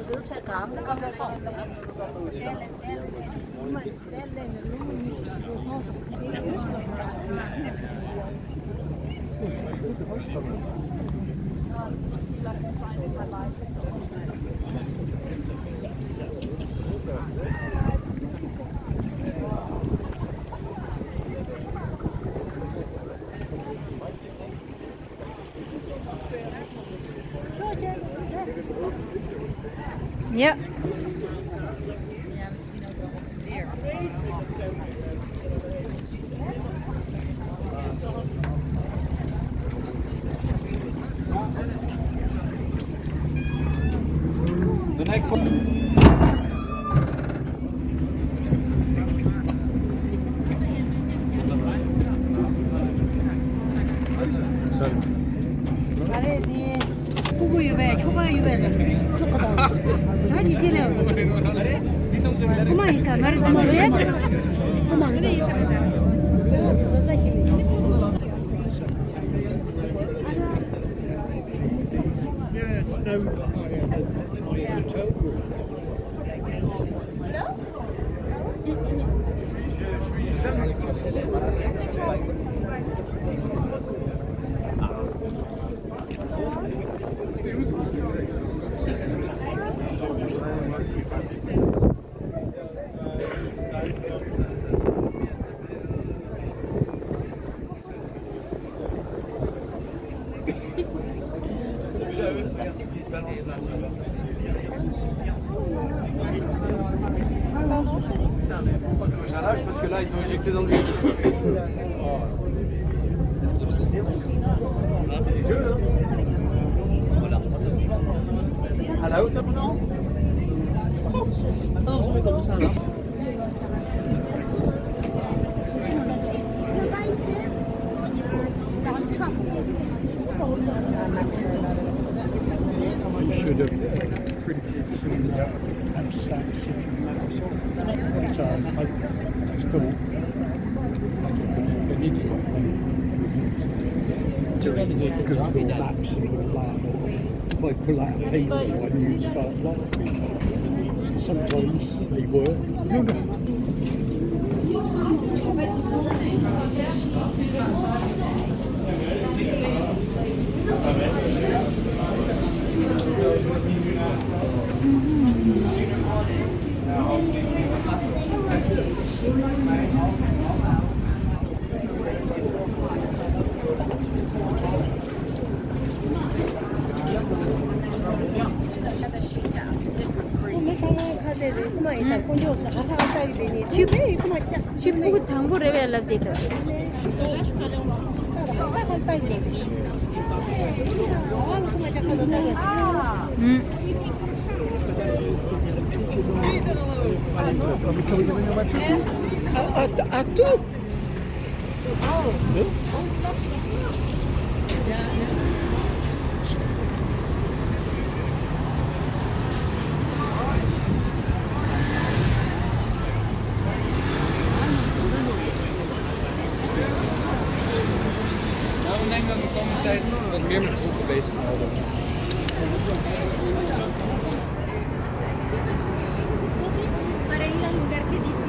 giữ xe cám. Ja. The next one. 아래 뒤에 호구 유배, 초과 유배는 똑같아. 산 이제는 그만 이사 말이 그만 왜? 그만 그래 이사를 Parce que là ils sont éjectés dans le vide. À la hauteur non? Non, je fais comme ça là. You should have printed some Amsterdam city maps off. But I thought an idiot doing the Google Maps and all that. If I pull out a paper and you start laughing, sometimes they work. Çift tango revella dedi. À tout. Ik denk dat de komende tijd wat meer met groepen bezig houden. Para ir al lugar que dice.